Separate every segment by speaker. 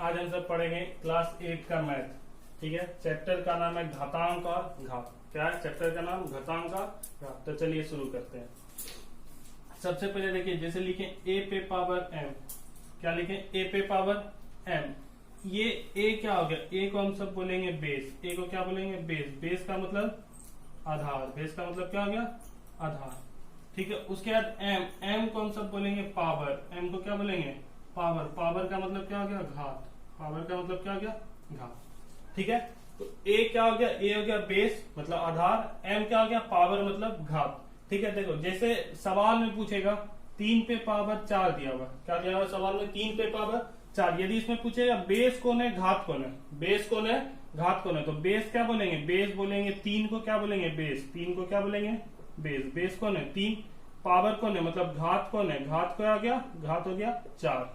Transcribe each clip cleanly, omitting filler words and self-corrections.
Speaker 1: आज हम सब पढ़ेंगे क्लास 8 का मैथ। ठीक है, चैप्टर का नाम है घातांक और घात। क्या है चैप्टर का नाम? घातांक और घात। तो चलिए शुरू करते हैं। सबसे पहले देखिए, जैसे लिखें a पे पावर m, क्या लिखें? a पे पावर m। ये a क्या हो गया? a को हम सब बोलेंगे बेस। a को क्या बोलेंगे? बेस। बेस का मतलब आधार। बेस का मतलब क्या हो गया? आधार। ठीक है, उसके बाद m, m को हम सब बोलेंगे पावर। m को क्या बोलेंगे? पावर। पावर का मतलब क्या हो गया? घात। पावर का मतलब क्या हो गया? घात। ठीक है, तो a क्या हो गया? a हो गया बेस मतलब आधार। m क्या हो गया? पावर मतलब घात। ठीक है, देखो जैसे सवाल में पूछेगा 3 पे पावर 4 दिया हुआ। क्या दिया हुआ सवाल में? 3 पे पावर 4। यदि इसमें पूछेगा बेस कौन है, घात कौन है, बेस कौन है, घात कौन है, तो बेस क्या बोलेंगे? बेस बोलेंगे। 3 को क्या बोलेंगे? बेस। 3 को क्या बोलेंगे? बेस। बेस कौन है? 3। पावर कौन है मतलब घात कौन है? घात क्या आ गया? घात हो गया 4।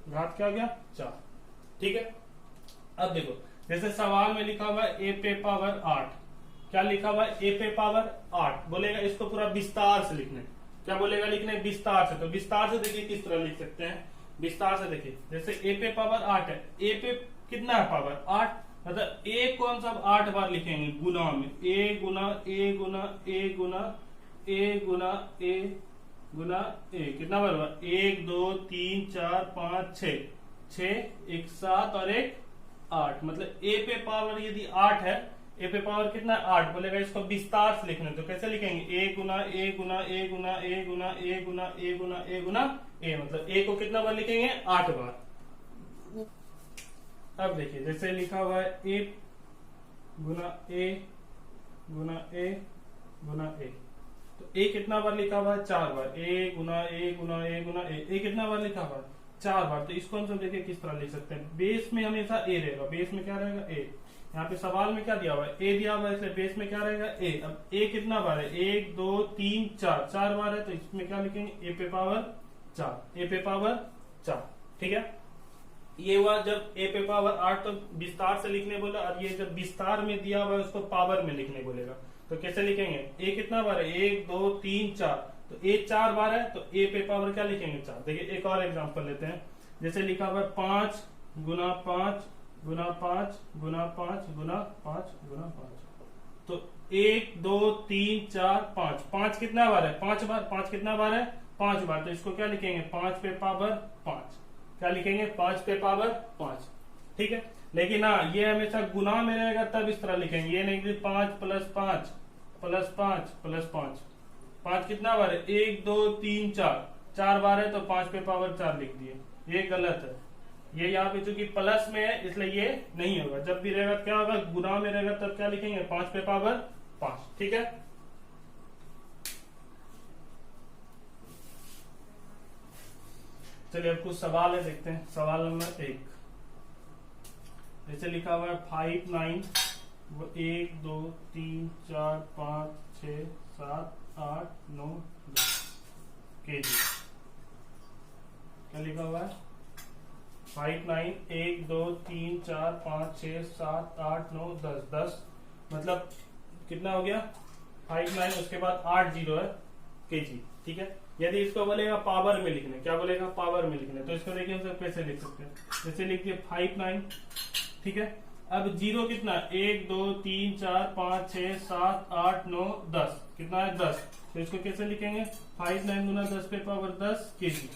Speaker 1: घात क्या हो गया? 4। ठीक है, अब देखो जैसे सवाल में लिखा हुआ है a पे पावर 8। क्या लिखा हुआ है? a पे पावर 8 बोलेगा इसको पूरा विस्तार से लिखने। क्या बोलेगा? लिखने विस्तार से। तो विस्तार से देखिए किस तरह लिख सकते हैं। विस्तार से देखिए, जैसे a पे पावर 8 है, a पे कितना है पावर? 8, मतलब a को हम सब 8 बार लिखेंगे गुना में। a Guna a Guna a Guna a Guna a Guna a। कितना बार हुआ? 1 2 3 4 5 6, 6 एक 7 और एक 8। मतलब a पे पावर यदि 8 है, a पे पावर कितना है? 8 बोलेगा इसको विस्तार से लिखना। तो कैसे लिखेंगे? a Guna a Guna a Guna a Guna a Guna a Guna a Guna a। मतलब a को कितना बार लिखेंगे? 8 बार। अब देखिए जैसे लिखा हुआ है a Guna a Guna a Guna a, तो a कितना बार लिखा हुआ है? 4 बार। a Guna a Guna a Guna a कितना बार लिखा हुआ है? 4 बार। तो इसको हम सब देखिए किस तरह लिख सकते हैं। बेस में हमेशा a रहेगा। बेस में क्या रहेगा? a। यहाँ पे सवाल में क्या दिया हुआ है? a दिया हुआ है, इसलिए बेस में क्या रहेगा? a। अब a कितना बार है? 1 2 3 4, 4 बार है, तो इसमें क्या लिखेंगे? a पे पावर 4। a पे पावर 4। ठीक है, ये हुआ जब a पे पावर 8 तो विस्तार से लिखने बोला, और ये जब विस्तार में दिया हुआ है उसको पावर में लिखने बोलेगा। तो कैसे लिखेंगे? a कितना बार है? 1 2 3 4, तो a 4 बार है, तो a पे पावर क्या लिखेंगे? 4। देखिए एक और एग्जांपल लेते हैं। जैसे लिखा हुआ है 5 गुना 5 गुना 5 गुना 5 गुना 5 गुना 5, तो 1 2 3 4 5। 5 कितना बार है? 5 बार। 5 कितना बार है? 5 बार। तो इसको क्या लिखेंगे? 5 पे पावर 5। क्या लिखेंगे? 5 पे पावर 5। ठीक है, लेकिन हाँ ये हमेशा गुना में रहेगा तब इस तरह लिखेंगे। ये नहीं कि 5 प्लस 5 प्लस 5 प्लस 5। 5 कितना बार है? 1 2 3 4, 4 बार है, तो 5 पे पावर 4 लिख दिए। ये गलत है। ये यहाँ पे चूंकि प्लस में है इसलिए ये नहीं होगा। जब भी रहेगा क्या होगा? गुना में रहेगा तब क्या लिखेंगे? 5 पे पावर 5। ठीक है, चलिए अब कुछ सवाल है, देखते हैं। सवाल नंबर 1, जैसे लिखा हुआ है 5 9 1 2 3 4 5 6 7 8 9 10 kg। क्या लिखा हुआ है? 5 9 1 2 3 4 5 6 7 8 9 10। 10 मतलब कितना हो गया? 5 9 उसके बाद 8 0 है kg। ठीक है, यदि इसको बोलेगा पावर में लिखने, क्या बोलेगा? पावर में लिखने, तो इसको देखिए हम सब कैसे लिख सकते हैं। जैसे लिखिए 5 9। ठीक है, अब 0 कितना? 1 2 3 4 5 6 7 8 9 10। कितना है? 10। तो इसको कैसे लिखेंगे? 5 9 गुना 10 पे पावर 10 kg।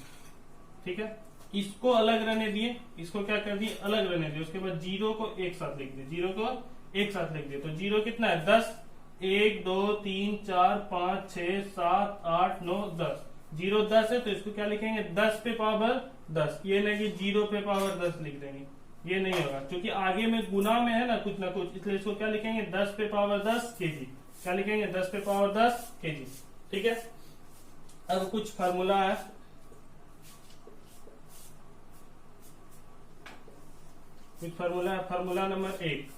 Speaker 1: ठीक है, इसको अलग रहने दिए, इसको क्या कर दिए? अलग रहने दिए। उसके बाद 0 को एक साथ लिख दिए। 0 को एक साथ लिख दिए, तो 0 कितना है? 10। 1 2 3 4 5 6 7 8 9 10। 0 10 है, तो इसको क्या लिखेंगे? 10 पे पावर 10। ये नहीं कि 0 पे पावर 10 लिख देंगे, ये नहीं होगा, क्योंकि आगे में गुना में है ना कुछ ना कुछ, इसलिए इसको क्या लिखेंगे? 10 पे पावर 10 kg। क्या लिखेंगे? 10 पे पावर 10 kg। ठीक है, अब कुछ फार्मूला है। कुछ फार्मूला है। फार्मूला नंबर 1,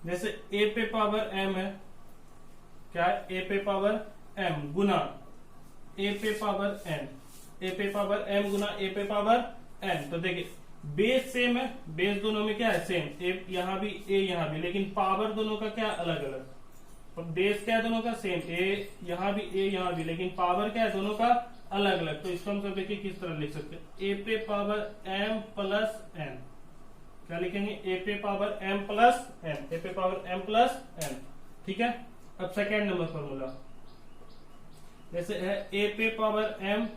Speaker 1: जैसे a पे पावर m है। क्या है? a पे पावर m गुना a पे पावर n। a पे पावर m गुना a पे पावर n। तो देखिए बेस सेम है, बेस दोनों में क्या है? सेम। a यहाँ भी a यहाँ भी, लेकिन पावर दोनों का क्या? अलग अलग। बेस क्या है? दोनों का सेम। a यहाँ भी a यहाँ भी, लेकिन पावर क्या है? दोनों का अलग अलग, तो इसको हम सब देखिए किस तरह लिख सकते हैं, ए पे पावर m प्लस n। क्या लिखेंगे, ए पे पावर m प्लस n, ए पे पावर m प्लस n। ठीक है। अब सेकेंड नंबर फॉर्मूला जैसे है ए पे पावर m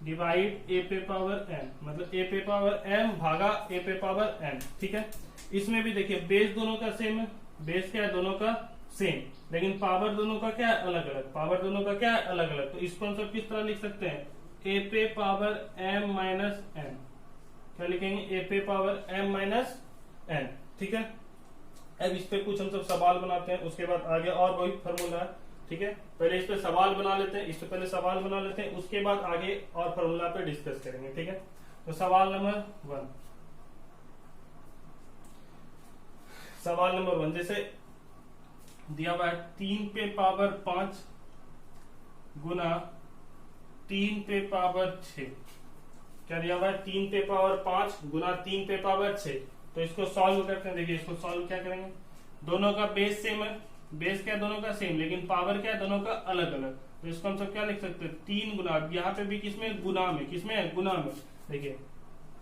Speaker 1: डिवाइड ए पे पावर n, मतलब ए पे पावर m भागा ए पे पावर n। ठीक है। इसमें भी देखिए बेस दोनों का सेम है, बेस क्या है दोनों का सेम, लेकिन पावर दोनों का क्या है अलग अलग, पावर दोनों का क्या है अलग अलग। तो इसको हम सब किस तरह लिख सकते हैं, ए पे पावर m माइनस n। क्या लिखेंगे, ए पे पावर m माइनस n। ठीक है। अब इस पे कुछ हम सब सवाल बनाते हैं, उसके बाद आगे और वही फॉर्मूला है। ठीक है। पहले इस पे सवाल बना लेते हैं, इससे पहले सवाल बना लेते हैं, उसके बाद आगे और फॉर्मूला पे डिस्कस करेंगे। ठीक है। तो सवाल नंबर 1, सवाल नंबर 1 जैसे दिया हुआ है 3 पे पावर 5 गुना 3 पे पावर 6। क्या दिया हुआ है, 3 पे पावर 5 गुना 3 पे पावर 6। तो इसको सॉल्व करते हैं। देखिए इसको सॉल्व क्या करेंगे, दोनों का बेस सेम है, बेस क्या दोनों का सेम, लेकिन पावर क्या है दोनों का अलग अलग। तो इसको हम सब क्या लिख सकते हैं, 3 गुना, यहाँ पे भी किसमें, गुना में, किसमें है, गुना में। देखिए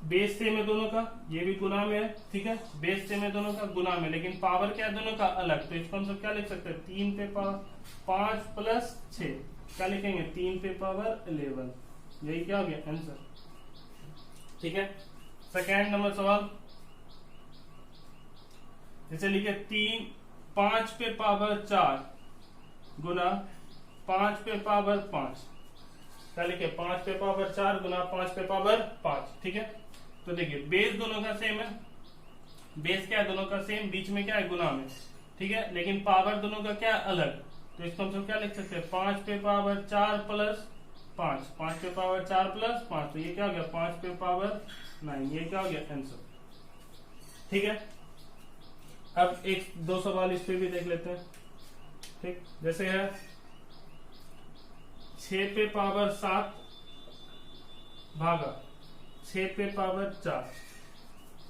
Speaker 1: बेस सेम है दोनों का, ये भी गुना में है। ठीक है। बेस सेम है दोनों का, गुना में, लेकिन पावर क्या है दोनों का अलग। तो इसको हम सब क्या लिख सकते हैं, 3 पे पावर 5 प्लस 6। क्या लिखेंगे, 3 पे पावर 11। यही क्या हो गया आंसर। ठीक है। सेकेंड नंबर सवाल जैसे लिखे 5 पे पावर 4 गुना 5 पे पावर 5। क्या लिखे, 5 पे पावर 4 गुना 5 पे पावर 5। ठीक है। तो देखिए बेस दोनों का सेम है, बेस क्या है दोनों का सेम, बीच में क्या है गुना में। ठीक है। लेकिन पावर दोनों का क्या अलग। तो इसको हम सब क्या लिख सकते हैं, 5 पे पावर 4 प्लस 5, 5 पे पावर 4 प्लस 5। तो ये क्या हो गया, 5 पे पावर 9। ये क्या हो गया आंसर। ठीक है। अब एक दो सवाल इस पे भी देख लेते हैं। ठीक, जैसे है 6 पे पावर 7 भागा 6 पे पावर 4,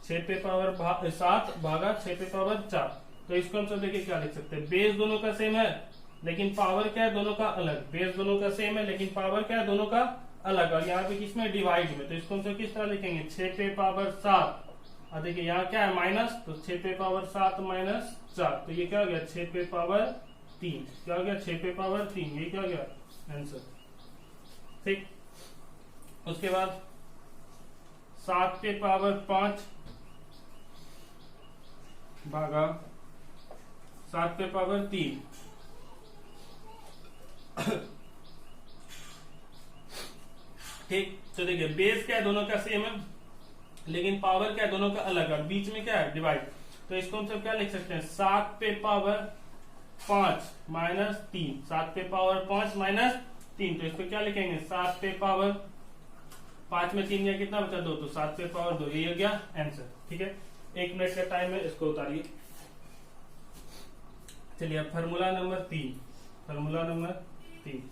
Speaker 1: 6 पे पावर 7 भागा 6 पे पावर 4। तो इसको हम सब देखिए क्या लिख सकते हैं, बेस दोनों का सेम है लेकिन पावर क्या है दोनों का अलग। बेस दोनों का सेम है लेकिन पावर क्या है दोनों का अलग, और यहाँ पे किसमें, डिवाइड में। तो इसको हम सब किस तरह लिखेंगे, 6 पे पावर 7, और देखिए यहाँ क्या है माइनस, तो 6 पे पावर 7 माइनस 4। तो ये क्या हो गया, 6 पे पावर 3। क्या हो गया, 6 पे पावर 3। ये क्या हो गया आंसर। ठीक। उसके बाद 7 पे पावर 5 भागा 7 पे पावर 3। ठीक। तो देखिए बेस क्या है दोनों का सेम है लेकिन पावर क्या है दोनों का अलग है, बीच में क्या है डिवाइड। तो इसको हम सब क्या लिख सकते हैं, 7 पे पावर 5 माइनस 3, 7 पे पावर 5 माइनस 3। तो इसको क्या लिखेंगे, 7 पे पावर 5 में 3 गया कितना बचा, 2। तो 7 पे पावर 2। ये हो गया आंसर। ठीक है। 1 मिनट का टाइम है, इसको उतारिए। चलिए अब फॉर्मूला नंबर 3, फॉर्मूला नंबर 3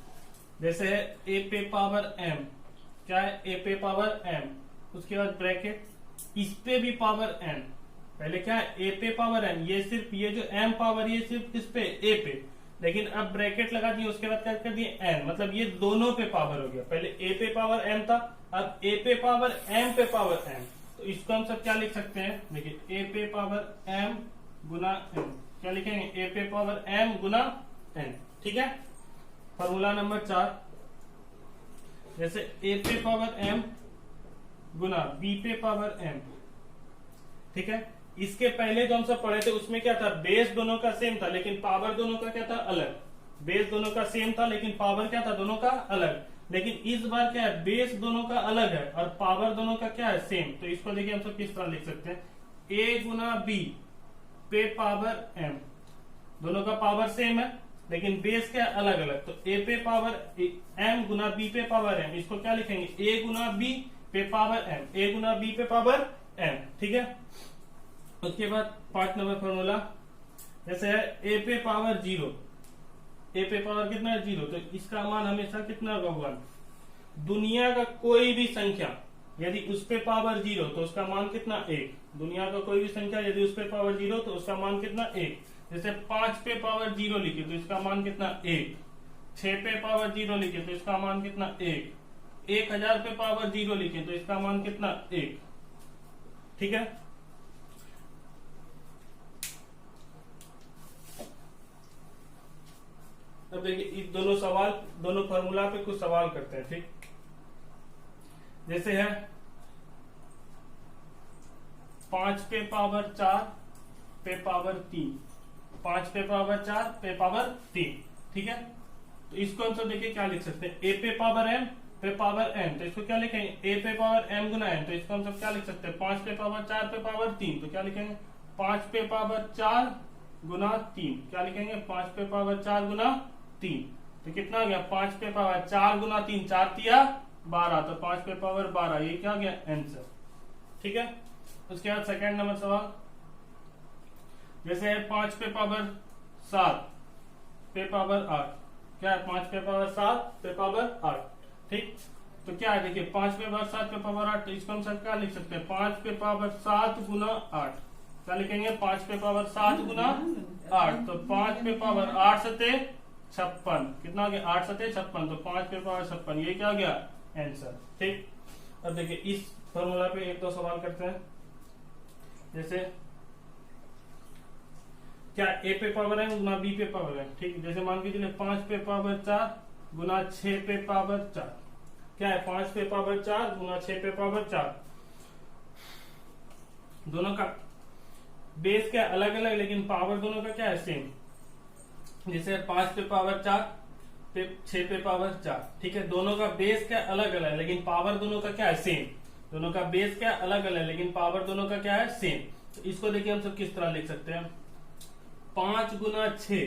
Speaker 1: जैसे है ए पे पावर m। क्या है, ए पे पावर m, उसके बाद ब्रैकेट, इस पे भी पावर n। पहले क्या है, ए पे पावर m, ये सिर्फ ये जो m पावर ये सिर्फ किस पे, a पे, लेकिन अब ब्रैकेट लगा दिए, उसके बाद क्या कर दिए n, मतलब ये दोनों पे पावर हो गया। पहले a पे पावर m था, अब a पे पावर m पे पावर m। तो इसको हम सब क्या लिख सकते हैं, देखिए a पे पावर m गुना n। क्या लिखेंगे, a पे पावर m गुना n। ठीक है। फॉर्मूला नंबर 4 जैसे a पे पावर m गुना b पे पावर m। ठीक है। इसके पहले जो हम सब पढ़े थे उसमें क्या था, बेस दोनों का सेम था लेकिन पावर दोनों का क्या था, अलग। बेस दोनों का सेम था लेकिन पावर क्या था, दोनों का अलग। लेकिन इस बार क्या है, बेस दोनों का अलग है और पावर दोनों का क्या है, सेम। तो इसको देखिए हम सब किस तरह लिख सकते हैं, a गुना b पे पावर m। दोनों का पावर सेम है लेकिन बेस क्या अलग अलग। तो a पे पावर m गुना b पे पावर m। इसको क्या लिखेंगे, a गुना b पे power m, a Guna b पे पावर m। ठीक है। उसके बाद 5 नंबर फॉर्मूला जैसे है a पे पावर 0, a पे पावर कितना है, 0। तो इसका मान हमेशा कितना होगा, 1। दुनिया का कोई भी संख्या यदि उस पे पावर 0 तो उसका मान कितना, 1। दुनिया का कोई भी संख्या यदि उस पे पावर 0 तो उसका मान कितना, 1। जैसे 5 पे पावर 0 लिखे तो इसका मान कितना, 1। 6 पे पावर 0 लिखे तो इसका मान कितना 1, 1000 पे पावर 0 लिखे तो इसका मान कितना 1। ठीक है, अब देखिए इस दोनों फॉर्मूला पे कुछ सवाल करते हैं। ठीक, जैसे है 5 पे पावर 4 पे पावर 3, 5 पे पावर 4 पे पावर 3। ठीक है, तो इसको हम सब देखिए क्या लिख सकते हैं, a पे पावर m पे पावर n, तो इसको क्या लिखेंगे a पे पावर m गुना n, तो इसको हम सब क्या लिख सकते हैं 5 पे पावर 4 पे पावर 3, तो क्या लिखेंगे 5 पे पावर 4 गुना 3, क्या लिखेंगे 5 पे पावर 4 गुना 3, तो कितना हो गया 5 पे पावर 4 गुना 3, 4 तिया 12, तो 5 पे पावर 12, ये क्या हो गया आंसर। ठीक है, उसके बाद सेकंड नंबर सवाल, जैसे है 5 पे पावर 7 पे पावर 8, क्या है 5 पे पावर 7 पे पावर 8। ठीक, तो क्या है देखिए 5 पे पावर 7 पे पावर 8, तो इसको हम सब क्या लिख सकते हैं 5 पे पावर 7 गुना 8, क्या लिखेंगे 5 पे पावर 7 गुना 8, तो 5 पे पावर 8 सते 56, कितना हो गया 8 सते 56, तो 5 पे पावर 56, ये क्या हो गया आंसर। ठीक, अब देखिए इस फॉर्मूला पे एक दो सवाल करते हैं। जैसे क्या a पे पावर m गुना b पे पावर m। ठीक, जैसे मान के चलिए 5 पे पावर 4 गुना 6 पे पावर 4, क्या है 5 पे पावर 4 गुना 6 पे पावर 4, दोनों का बेस क्या अलग अलग लेकिन पावर दोनों का क्या है सेम। जैसे 5 पे पावर 4 पे 6 पे पावर 4, ठीक है, दोनों का बेस क्या अलग अलग लेकिन पावर दोनों का क्या है सेम, दोनों का बेस क्या अलग अलग लेकिन पावर दोनों का क्या है सेम। तो इसको देखिए हम सब किस तरह लिख सकते हैं 5 गुना 6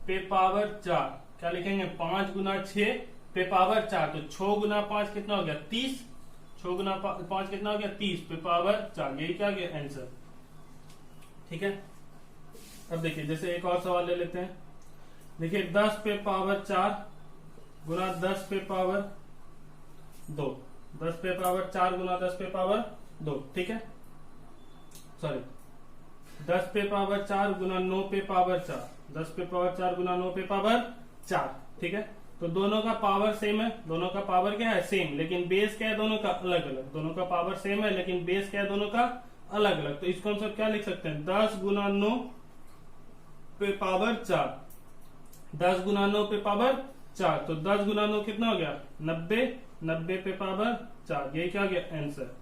Speaker 1: पे पावर 4, क्या लिखेंगे 5 गुना 6 पे पावर 4, तो 6 गुना 5 कितना हो गया 30, 6 गुना 5 कितना हो गया 30 पे पावर 4, यही क्या गया आंसर। ठीक है, अब देखिए जैसे एक और सवाल ले लेते हैं। देखिए 10 पे पावर 4 गुना 10 पे पावर 2, 10 पे पावर 4 गुना 10 पे पावर 2, ठीक है, सॉरी 10 पे पावर 4 गुना 9 पे पावर 4, 10 पे पावर 4 गुना 9 पे पावर 4। ठीक है, तो दोनों का पावर सेम है, दोनों का पावर क्या है सेम, लेकिन बेस क्या है दोनों का अलग अलग, दोनों का पावर सेम है लेकिन बेस क्या है दोनों का अलग अलग। तो इसको हम सब क्या लिख सकते हैं 10 गुना 9 पे पावर 4, 10 गुना 9 पे पावर 4, तो 10 गुना 9 कितना हो गया 90, 90 पे पावर 4, ये क्या हो गया आंसर।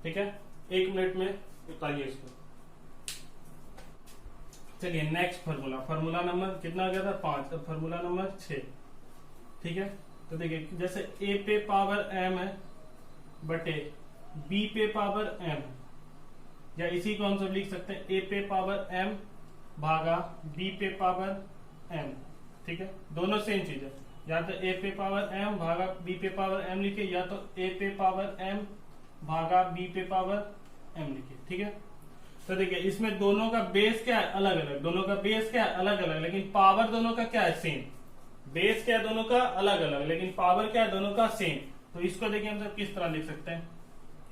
Speaker 1: ठीक है, 1 मिनट में बताइए इसको। चलिए नेक्स्ट फॉर्मूला, फॉर्मूला नंबर कितना आ गया था 5, अब फॉर्मूला नंबर 6। ठीक है, तो देखिए जैसे a पे पावर m है बटे b पे पावर m, या इसी को हम सब लिख सकते हैं a पे पावर m भागा b पे पावर m। ठीक है, दोनों सेम चीज है, या तो a पे पावर m भागा b पे पावर m लिखे, या तो a पे पावर m भागा b पे पावर m लिखे। ठीक है, तो देखिए इसमें दोनों का बेस क्या है अलग अलग, दोनों का बेस क्या है अलग अलग लेकिन पावर दोनों का क्या है सेम, बेस क्या है दोनों का अलग अलग लेकिन पावर क्या है दोनों का सेम। तो इसको देखिए हम सब किस तरह लिख सकते हैं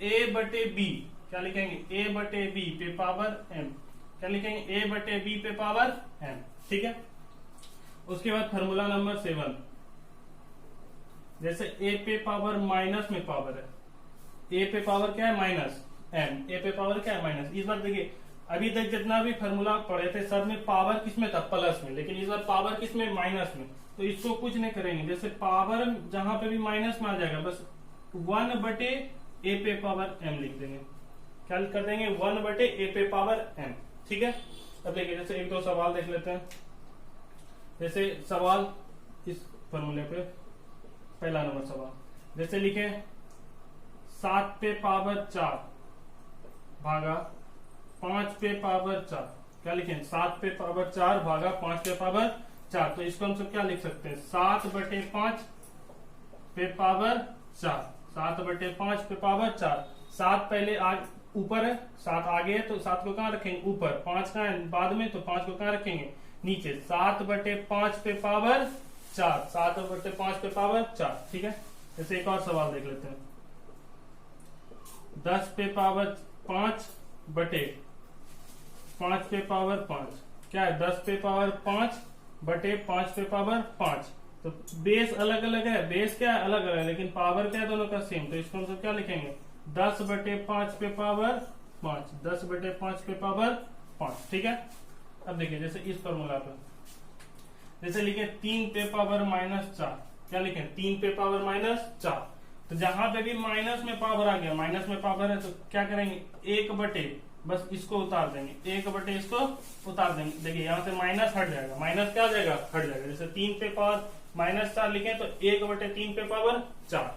Speaker 1: a बटे b, क्या लिखेंगे a बटे b पे पावर m, क्या लिखेंगे a बटे b पे पावर m। ठीक है, उसके बाद फॉर्मूला नंबर 7, जैसे a पे पावर माइनस में पावर है, a पे पावर क्या है माइनस m, a पे पावर क्या है माइनस। इस बार देखिए अभी तक जितना भी फॉर्मूला पढ़े थे सब में पावर किसमें था प्लस में, लेकिन इस बार पावर किसमें माइनस में। तो इसको कुछ नहीं करेंगे, जैसे पावर जहां पे भी माइनस में आ जाएगा बस 1 बटे a पे पावर m लिख देंगे, क्या कर देंगे 1 बटे a पे पावर m। ठीक है, अब देखिए जैसे एक दो सवाल देख लेते हैं। जैसे सवाल इस फॉर्मूले पे पहला नंबर सवाल, जैसे लिखे 7 पे पावर 4 भागा 5 पे पावर 4, क्या लिखें 7 पे पावर 4 भागा 5 पे पावर 4, तो इसको हम सब क्या लिख सकते हैं 7 बटे 5 पे पावर 4, 7 बटे 5 पे पावर 4, 7 पहले ऊपर है 7 आगे है तो 7 को कहाँ रखेंगे ऊपर, 5 कहाँ है बाद में तो 5 को कहाँ रखेंगे नीचे, 7 बटे 5 पे पावर 4, 7 बटे 5 पे पावर 4। ठीक है, जैसे एक और सवाल देख लेते हैं 10 पे पावर 5 बटे 5 पे पावर 5, क्या है 10 पे पावर 5 बटे 5 पे पावर 5। तो बेस अलग अलग है, बेस क्या है अलग अलग है, लेकिन पावर क्या है दोनों का सेम। तो इसको हम सब क्या लिखेंगे 10 बटे 5 पे पावर 5, 10 बटे 5 पे पावर 5। ठीक है। अब देखिए जैसे इस फॉर्मूला पर जैसे लिखे 3 पे पावर -4, क्या लिखे 3 पे पावर -4। तो जहां पे भी माइनस में पावर आ गया, माइनस में पावर है तो क्या करेंगे 1 बटे बस इसको उतार देंगे, 1 बटे इसको उतार देंगे। देखिए यहाँ से माइनस हट जाएगा, माइनस क्या हो जाएगा हट जाएगा। जैसे 3 पे पावर -4 लिखे तो 1 बटे 3 पे पावर 4।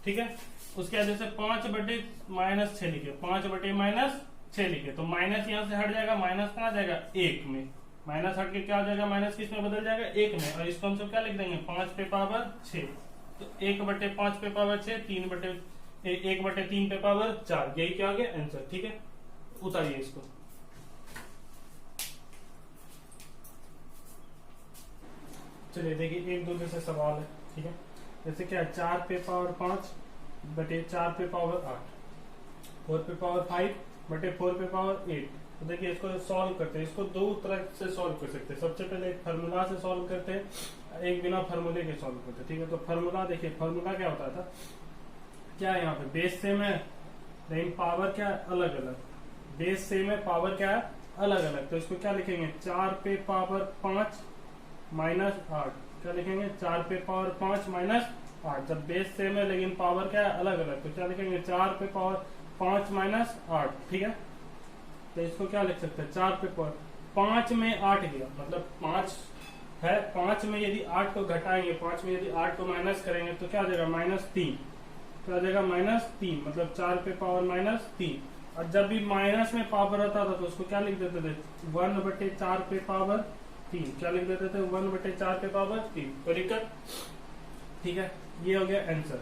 Speaker 1: ठीक है। उसके बाद जैसे 5 बटे -6 लिखे, 5 बटे -6 लिखे तो माइनस यहाँ से हट जाएगा, माइनस कहाँ जाएगा 1 में, माइनस हट के क्या हो जाएगा माइनस किस में बदल जाएगा 1 में। और इसको हम सब क्या लिख देंगे 5 पे पावर 6। तो 1 बटे 5 पे पावर 6, 1 बटे 3 पे पावर 4, यही क्या हो गया आंसर। ठीक है। उतारिए इसको। चलिए देखिए एक दो जैसे सवाल है। ठीक है। जैसे क्या है 4 पे पावर 5 बटे 4 पे पावर 8, 4 पे पावर 5 बटे 4 पे पावर 8। तो देखिए इसको सॉल्व करते हैं। इसको दो तरह से सॉल्व कर सकते हैं। सबसे पहले एक फार्मूला से सॉल्व करते हैं, एक बिना फार्मूले के सॉल्व करते हैं। ठीक है। तो फार्मूला देखिए, फार्मूला क्या होता था, क्या है यहाँ पे बेस सेम है लेकिन पावर क्या है अलग अलग, बेस सेम है पावर क्या है अलग अलग। तो इसको क्या लिखेंगे 4 पे पावर 5 -8, क्या लिखेंगे 4 पे पावर 5 -8। जब बेस सेम है लेकिन पावर क्या है अलग अलग तो क्या लिखेंगे 4 पे पावर 5 -8। ठीक है। तो इसको क्या लिख सकते हैं 4 पे पावर 5 में 8 गया, मतलब 5 है, 5 में यदि 8 को घटाएंगे, 5 में यदि 8 को माइनस करेंगे तो क्या हो जाएगा -3, क्या हो जाएगा -3, मतलब 4 पे पावर -3। और जब भी माइनस में पावर आता था तो उसको क्या लिख देते थे 1 बटे 4 पे पावर 3, क्या लिख देते थे 1 बटे 4 पे पावर 3। तो दिक्कत। ठीक है। ये हो गया आंसर।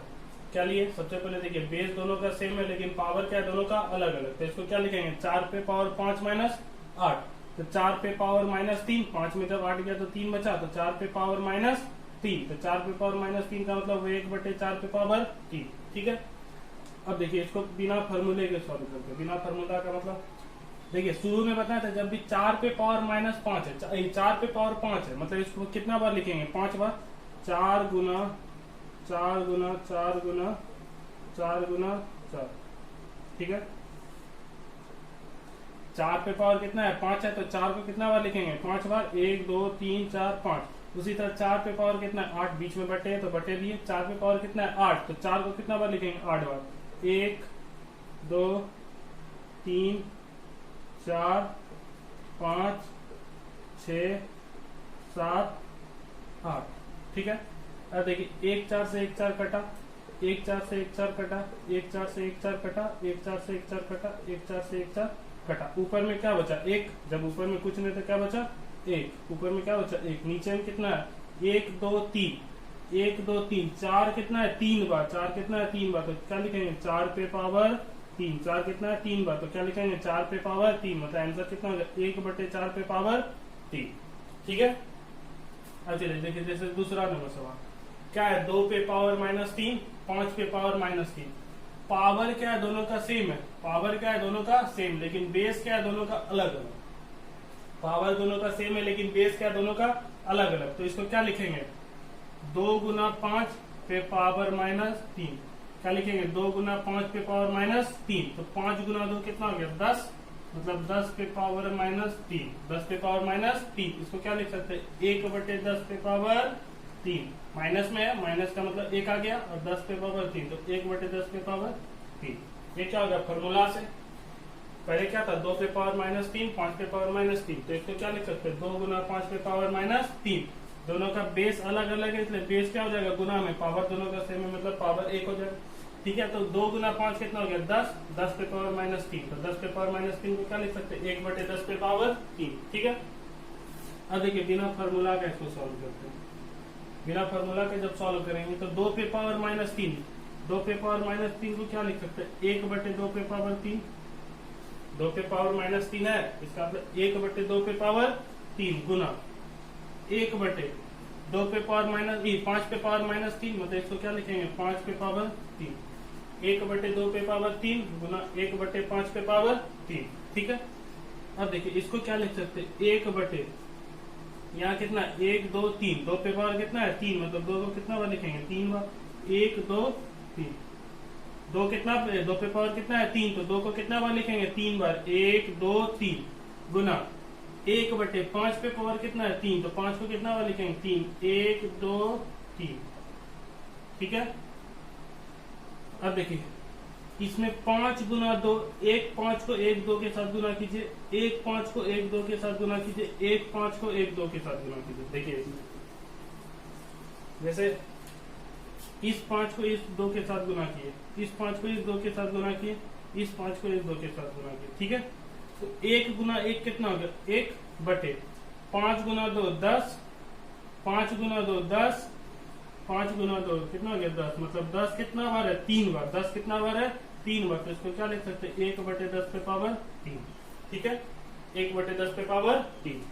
Speaker 1: क्या लिए सबसे पहले देखिए बेस दोनों का सेम है लेकिन पावर क्या है दोनों का अलग अलग। तो इसको क्या लिखेंगे 4 पे पावर 5 -8, तो 4 पे पावर -3, 5 में जब 8 गया तो 3 बचा, तो 4 पे पावर -3, तो 4 पे पावर -3 का मतलब 1 बटे 4 पे पावर 3। ठीक है। अब देखिए इसको बिना फार्मूले के सॉल्व करते हैं। बिना फार्मूला का मतलब देखिए शुरू में बताया था जब भी 4 पे पावर -5 है, 4 पे पावर 5 है, मतलब इसको कितना बार लिखेंगे 5 बार, 4 गुना 4 गुना 4 गुना 4 गुना 4। ठीक है। 4 पे पावर कितना है 5 है, तो 4 को कितना बार लिखेंगे 5 बार, 1 2 3 4 5। उसी तरह 4 पे पावर कितना है 8, बीच में बटे तो बटे दिए। 4 पे पावर कितना है 8, तो 4 को कितना बार लिखेंगे 8 बार, 1 2 3 4 5 6 7 8। ठीक है। अब देखिए 1 4 से 1 4 कटा, 1 4 से 1 4 कटा, 1 4 से 1 4 कटा, 1 4 से 1 4 कटा, 1 4 से 1 4 कटा। ऊपर में क्या बचा 1, जब ऊपर में कुछ नहीं तो क्या बचा 1, ऊपर में क्या बचा 1, नीचे में कितना है 1 2 3, 1 2 3, 4 कितना है 3 बार, 4 कितना है 3 बार, तो क्या लिखेंगे 4 पे पावर 3, 4 कितना है 3 बार, तो क्या लिखेंगे 4 पे पावर 3, मतलब आंसर कितना हो जाएगा 1 बटे 4 पे पावर 3। ठीक है। अब चलिए देखिए जैसे दूसरा नंबर सवाल क्या है 2 पे पावर -3, 5 पे पावर -3। पावर क्या है दोनों का सेम है, पावर क्या है दोनों का सेम, लेकिन बेस क्या है दोनों का अलग अलग। पावर दोनों का सेम है लेकिन बेस क्या है दोनों का अलग अलग। तो इसको क्या लिखेंगे 2 गुना 5 पे पावर -3, क्या लिखेंगे 2 गुना 5 पे पावर -3, तो 5 गुना 2 कितना हो गया 10, मतलब 10 पे पावर -3, 10 पे पावर -3। इसको क्या लिख सकते हैं 1 बटे 10 पे पावर 3, माइनस में है, माइनस का मतलब 1 आ गया और 10 पे पावर 3, तो 1 बटे 10 पे पावर 3। ये क्या होगा फॉर्मूला से, पहले क्या था 2 पे पावर -3, 5 पे पावर -3, तो इसको क्या लिख सकते हैं 2 गुना 5 पे पावर -3। दोनों का बेस अलग अलग है इसलिए बेस क्या हो जाएगा गुना में, पावर दोनों का सेम है मतलब पावर 1 हो जाएगा। ठीक है। तो 2 गुना 5 कितना हो गया 10, 10 पे पावर -3, तो 10 पे पावर -3 को क्या लिख सकते हैं 1 बटे 10 पे पावर 3। ठीक है। अब देखिए बिना फार्मूला का इसको सॉल्व करते हैं। बिना फार्मूला के जब सॉल्व करेंगे तो 2 पे पावर -3, 2 पे पावर -3 को क्या लिख सकते हैं 1 बटे 2 पे पावर 3, 2 पे पावर -3 है, इसका मतलब 1 बटे 2 पे पावर 3 गुना 1 बटे 2 पे पावर -5 पे पावर -3, मतलब इसको क्या लिखेंगे 5 पे पावर 3, 1 बटे 2 पे पावर 3 गुना 1 बटे 5 पे पावर 3। ठीक है। अब देखिए इसको क्या लिख सकते हैं 1 बटे यहाँ कितना, 1 2 3, 2 पे पावर कितना है 3, मतलब 2 को कितना बार लिखेंगे 3 बार, 1 2 3, 2 कितना, 2 पे पावर कितना है 3, तो 2 को कितना बार लिखेंगे 3 बार, 1 2 3 गुना 1/5 पे पावर कितना है 3, तो 5 को कितना बार लिखेंगे 3, 1 2 3, ठीक है। अब देखिए इसमें 5 गुना 2, 1 5 को 1 2 के साथ गुना कीजिए, 1 5 को 1 2 के साथ गुना कीजिए, 1 5 को 1 2 के साथ गुना कीजिए। देखिए इसमें जैसे इस 5 को इस 2 के साथ गुना किए, इस 5 को इस 2 के साथ गुना किए, इस 5 को इस 2 के साथ गुना किए, ठीक है। तो 1 गुना 1 कितना हो गया, 1/5 गुना 2 10, 5 गुना 2 10, 5 गुना 2 कितना हो गया 10, मतलब 10 कितना बार है 3 बार, 10 कितना बार है 3 बार, तो इसको क्या लिख सकते हैं 1/10 पे पावर 3, ठीक है, 1/10 पे पावर 3।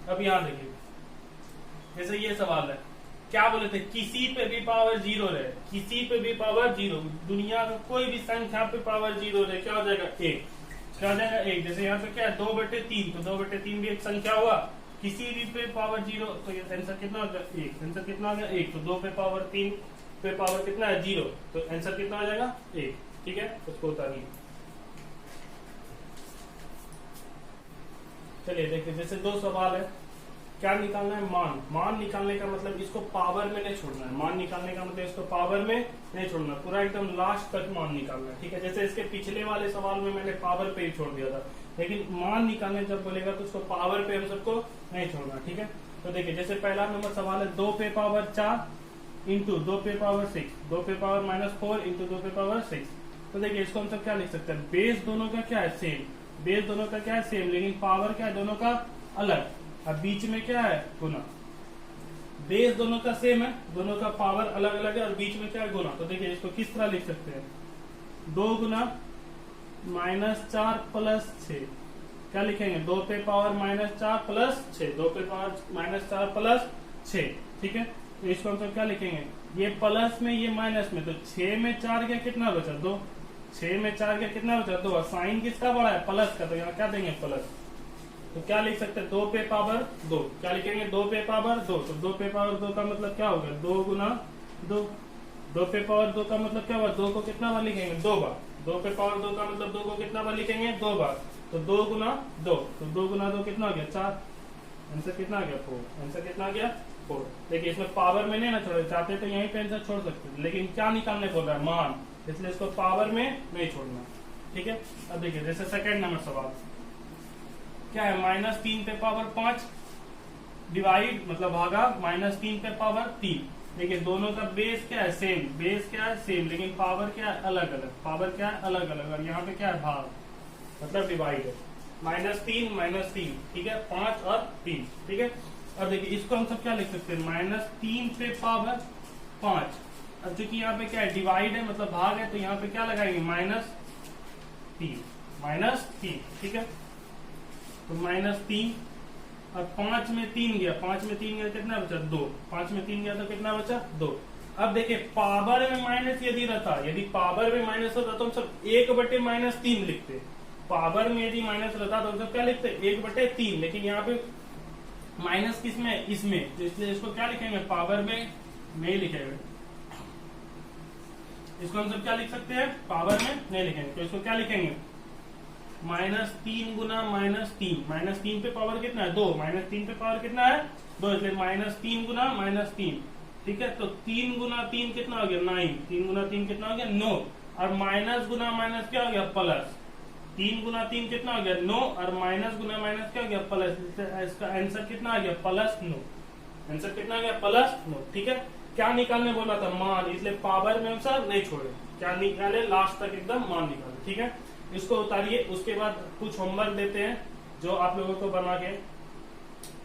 Speaker 1: अब यहाँ देखिए जैसे ये सवाल है, क्या बोले थे, किसी पे भी पावर 0 रहे, किसी पे भी पावर 0, दुनिया में कोई भी संख्या पे पावर 0 रहे, क्या हो जाएगा 1, क्या हो जाएगा 1। जैसे यहाँ पे क्या है 2/3, तो 2/3 भी एक संख्या हुआ, किसी भी पे पावर 0, तो ये आंसर कितना हो गया 1, आंसर कितना हो गया 1, तो 2 पे पावर 3 पे पावर कितना है 0, तो आंसर कितना हो जाएगा 1, ठीक है। उसको उतारिए, चलिए देखिए जैसे 2 सवाल है, क्या निकालना है, मान निकालने का मतलब इसको पावर में नहीं छोड़ना है, मान निकालने का मतलब इसको पावर में नहीं छोड़ना, पूरा एकदम लास्ट तक मान निकालना है, ठीक है। जैसे इसके पिछले वाले सवाल में मैंने पावर पे ही छोड़ दिया था, लेकिन मान निकालने जब बोलेगा तो उसको पावर पे हम सबको नहीं छोड़ना, ठीक है। तो देखिए जैसे पहला नंबर सवाल है 2 पे पावर 4 इंटू 2 पे पावर 6, 2 पे पावर -4 इंटू 2 पे पावर 6। तो देखिए इसको हम सब क्या लिख सकते हैं, बेस दोनों का क्या है सेम, बेस दोनों का क्या है सेम, लेकिन पावर क्या है दोनों का अलग, अब बीच में क्या है गुना, बेस दोनों का सेम है, दोनों का पावर अलग अलग है और बीच में क्या है गुना। तो देखिए इसको किस तरह लिख सकते हैं, 2 गुना -4 प्लस 6, क्या लिखेंगे 2 पे पावर -4 प्लस 6, 2 पे पावर -4 प्लस 6, ठीक है। तो इसको हम सब क्या लिखेंगे, ये प्लस में ये माइनस में, तो 6 में 4 गया कितना बचा 2, 6 में 4 गया कितना बचा 2, साइन किसका बड़ा है प्लस का, तो यहाँ क्या देंगे प्लस, तो क्या लिख सकते हैं 2 पे पावर 2, क्या लिखेंगे 2 पे पावर 2, तो 2 पे पावर 2 का मतलब क्या होगा 2 गुना 2, 2 पे पावर 2 का मतलब क्या होगा 2 को कितना बार लिखेंगे 2 बार, 2 पे पावर 2 का मतलब 2 को कितना बार लिखेंगे 2 बार, तो 2 गुना 2, तो 2 गुना 2 कितना हो गया 4, आंसर कितना आ गया 4, आंसर कितना आ गया 4। देखिए इसमें पावर में नहीं ना छोड़े, चाहते तो यहीं पे आंसर छोड़ सकते थे, लेकिन क्या निकालने बोल रहा है मान, इसलिए इसको पावर में नहीं छोड़ना, ठीक है। अब देखिए जैसे सेकंड नंबर सवाल क्या है, -3 पे पावर 5 डिवाइड मतलब भागा -3 पे पावर 3। देखिए दोनों का बेस क्या है सेम, बेस क्या है सेम, लेकिन पावर क्या है अलग अलग, पावर क्या है अलग अलग, और यहाँ पे क्या है भाग मतलब डिवाइड है, -3 ठीक है, 5 और 3, ठीक है। अब देखिए इसको हम सब क्या लिख सकते हैं, -3 पे पावर 5, अब चूंकि यहाँ पे क्या है डिवाइड है मतलब भाग है, तो यहाँ पे क्या लगाएंगे -3, ठीक है। तो -3 और 5 में 3 गया, 5 में 3 गया कितना बचा 2, 5 में 3 गया तो कितना बचा 2। अब देखिए पावर में माइनस यदि रहता, यदि पावर में माइनस होता तो हम सब 1/-3 लिखते, पावर में यदि माइनस रहता तो हम सब क्या लिखते 1/3, लेकिन यहाँ पे माइनस किस में इसमें, तो इसलिए इसको क्या लिखेंगे पावर में नहीं लिखेंगे, इसको हम सब क्या लिख सकते हैं पावर में नहीं लिखेंगे, तो इसको क्या लिखेंगे -3 गुना -3, -3 पे पावर कितना है 2, -3 पे पावर कितना है 2, इसलिए -3 गुना -3, ठीक है। तो 3 गुना 3 कितना हो गया 9, 3 गुना 3 कितना हो गया 9, और माइनस गुना माइनस क्या हो गया प्लस, 3 गुना 3 कितना हो गया 9, और माइनस गुना माइनस क्या हो गया प्लस, इसका आंसर कितना आ गया +9, आंसर कितना आ गया +9, ठीक है। क्या निकालने बोला था मान, इसलिए पावर में आंसर नहीं छोड़े, क्या निकाले लास्ट तक एकदम मान निकाले, ठीक है। इसको उतारिए, उसके बाद कुछ होमवर्क देते हैं जो आप लोगों को बना के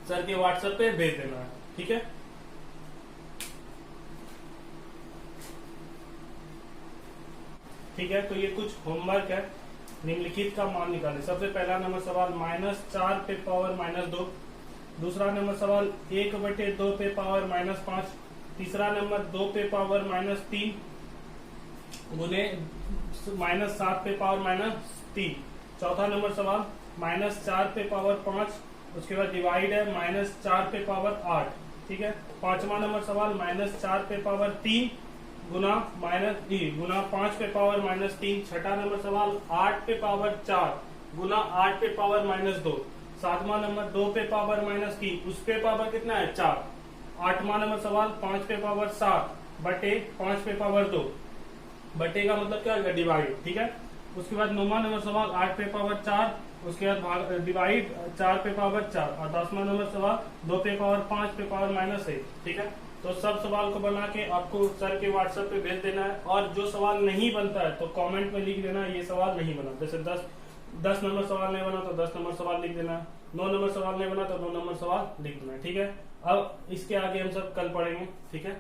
Speaker 1: सर के व्हाट्सएप पे भेज देना है, ठीक है। ठीक है, तो ये कुछ होमवर्क है, निम्नलिखित का मान निकाले। सबसे पहला नंबर सवाल -4 पे पावर -2, दूसरा नंबर सवाल 1/2 पे पावर -5, तीसरा नंबर 2 पे पावर -3 गुने -7 पे पावर -3, चौथा नंबर सवाल -4 पे पावर 5 उसके बाद डिवाइड है -4 पे पावर 8, ठीक है। 5वां नंबर सवाल -4 पे पावर 3 गुना गुना 5 पे पावर -3। 6ठा नंबर सवाल 8 पे पावर 4 गुना 8 पे पावर -2। 7वां नंबर 2 पे पावर -3, उस पे पावर कितना है 4। 8वां नंबर सवाल 5 पे पावर 7 बटे 5 पे पावर 2, बटे का मतलब क्या होगा डिवाइड, ठीक है। उसके बाद 9वां नंबर सवाल 8 पे पावर 4, उसके बाद डिवाइड 4 पे पावर 4, और 10वां नंबर सवाल 2 पे पावर 5 पे पावर -1, ठीक है। तो सब सवाल को बना के आपको सर के व्हाट्सएप पे भेज देना है, और जो सवाल नहीं बनता है तो कमेंट में लिख देना ये सवाल नहीं बना। जैसे 10 नंबर सवाल नहीं बना तो 10 नंबर सवाल लिख देना, 9 नंबर सवाल नहीं बना तो 9 नंबर सवाल लिख देना, ठीक है। अब इसके आगे हम सब कल पढ़ेंगे, ठीक है।